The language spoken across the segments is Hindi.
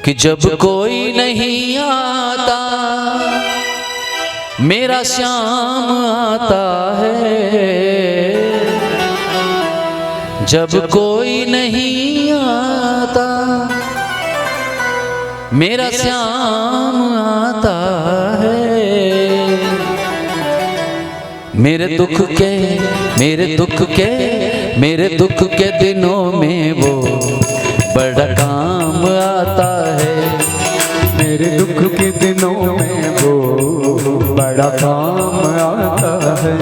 कि जब कोई नहीं आता मेरा श्याम आता है, जब कोई नहीं आता मेरा श्याम आता है। मेरे दुख के दिनों में वो बड़ा काम आता है। मेरे दुख के दिनों में वो बड़ा काम आता है।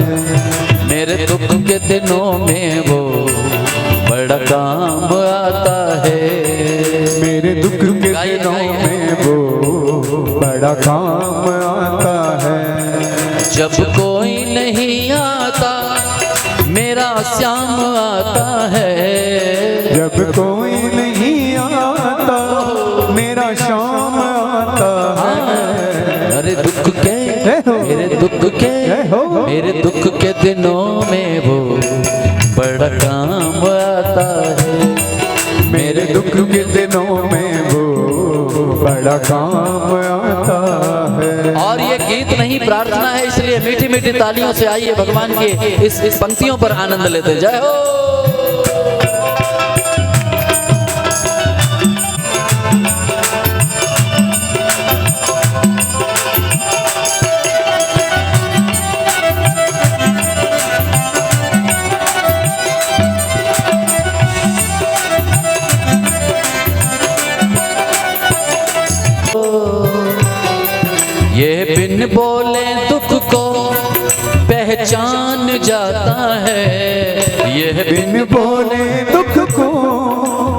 मेरे दुख के दिनों में वो बड़ा काम आता है। मेरे दुख के दिनों में वो बड़ा काम आता है। जब कोई नहीं आता मेरा श्याम आता है, जब कोई नहीं आता मेरा श्याम आता है। मेरे दुख के दिनों में वो बड़ा काम आता है। मेरे दुख के दिनों में वो बड़ा काम आता है। और ये गीत नहीं प्रार्थना है, इसलिए मीठी मीठी तालियों से आइए भगवान के इस पंक्तियों पर आनंद लेते। जय हो। ये बिन बोले दुख को पहचान जाता है। ये बिन बोले दुख को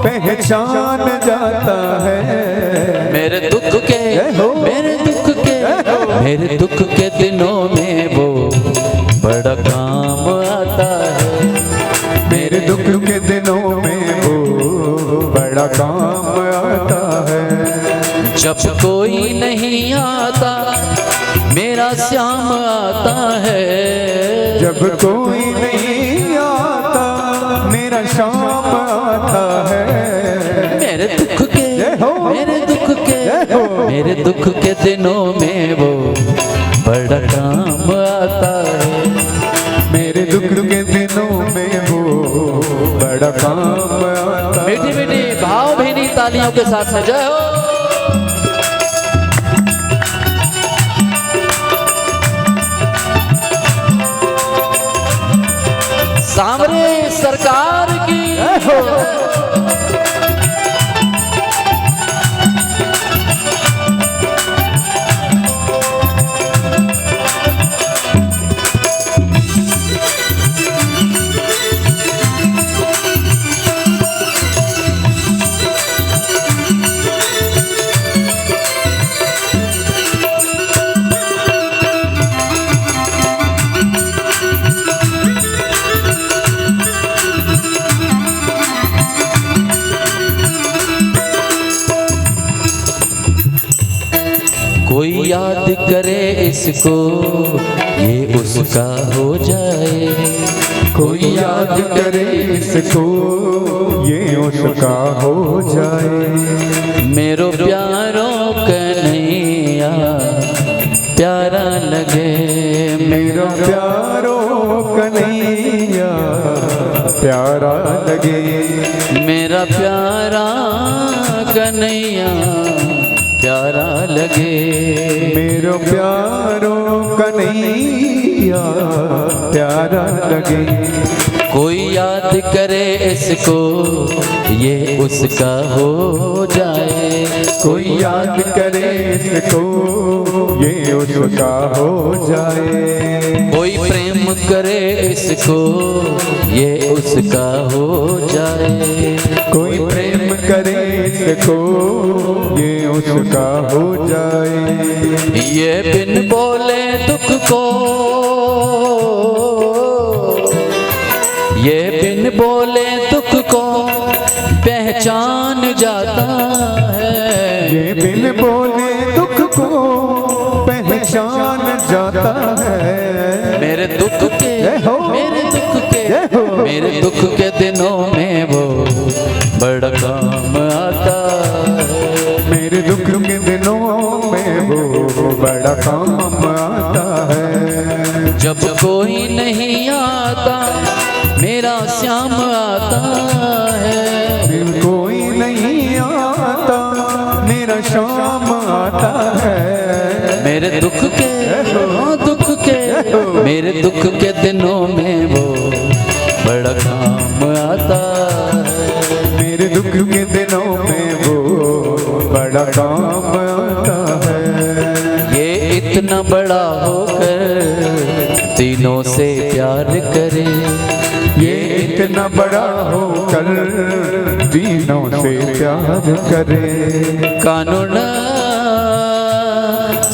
पहचान जाता है। मेरे दुख के दिनों में वो बड़ा काम आता है। मेरे दुख के दिनों में वो बड़ा काम आता है। जब कोई नहीं आता मेरा श्याम आता है। जब कोई नहीं आता मेरा श्याम आता है। मेरे दुख के दिनों में वो बड़ा काम आता है। मेरे दुख के दिनों में वो बड़ा काम आता है। मीठी मीठी भाव भीनी तालियों के साथ में जय हो। सामने सरकार की कोई याद करे इसको ये उसका हो जाए। कोई याद करे इसको ये उसका हो जाए। मेरो प्यारों कन्हैया प्यारा लगे। मेरो प्यारो कन्हैया प्यारा लगे। मेरा प्यारा कन्हैया प्यारा लगे। मेरो प्यारो कन्हैया प्यारा लगे। कोई याद करे इसको ये उसका हो जाए। कोई याद करे इसको ये उसका हो जाए। कोई प्रेम करे इसको ये उसका हो जाए। कोई प्रेम करे इसको ये उसका हो जाए। ये बिन बोले दुख को, ये बिन बोले दुख को पहचान जाता है। ये बिन बोले दुख को पहचान जाता है। मेरे दुख के दिनों में वो बड़ा काम आता है। मेरे दुख के दिनों में वो बड़ा काम आता है। जब कोई नहीं आता मेरा श्याम आता है। कोई नहीं आता मेरा श्याम आता है। मेरे दुख के मेरे दुख के दिनों में वो बड़ा काम आता है। मेरे दुख के दिनों में वो बड़ा काम आता है। ये इतना बड़ा होकर तीनों से प्यार करे। ये इतना बड़ा होकर तीनों से प्यार करे। कानून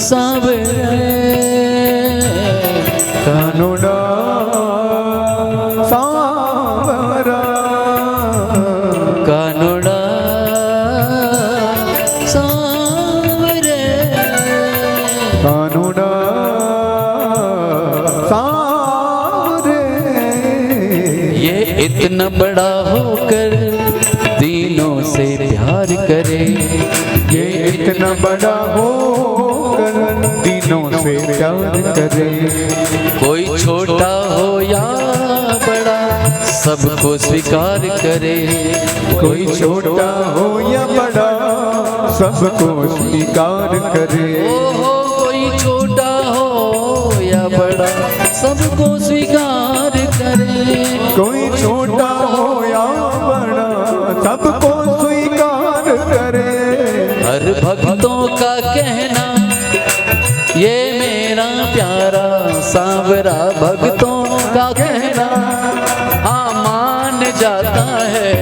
सावरे कानूना सावरा कानूना सावरे कानूना सावरे। ये इतना बड़ा होकर तीनों से प्यार करे। ये इतना बड़ा होकर तीनों से प्यार करे। कोई छोटा हो या बड़ा सबको स्वीकार करे। कोई छोटा हो या बड़ा सबको स्वीकार करे। ओहो कोई छोटा हो या बड़ा सबको स्वीकार करे। कोई छोटा हो या बड़ा सबको स्वीकार करे। हर भक्तों का कहना ये मेरा प्यारा सांवरा भक्तों का कहना हाँ मान जाता है।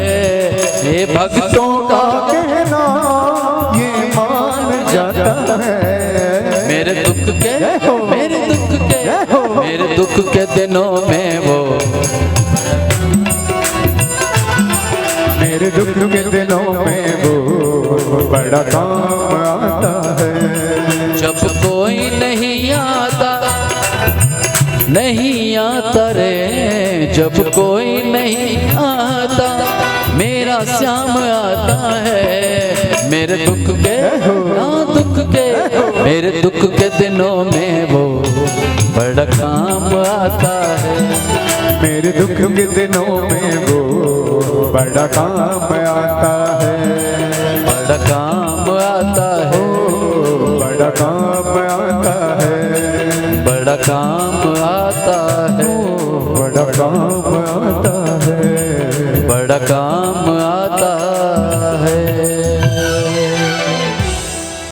ये भक्तों का कहना ये मान जाता है। मेरे दुख के मेरे दुख के दिनों में वो मेरे दुख के दिनों में वो बड़ा काम आता है। जब कोई नहीं आता रे जब कोई नहीं आता मेरा श्याम आता है। मेरे दुख के मेरे दुख के दिनों में वो बड़ा काम आता है। मेरे दुख के दिनों में वो बड़ा काम आता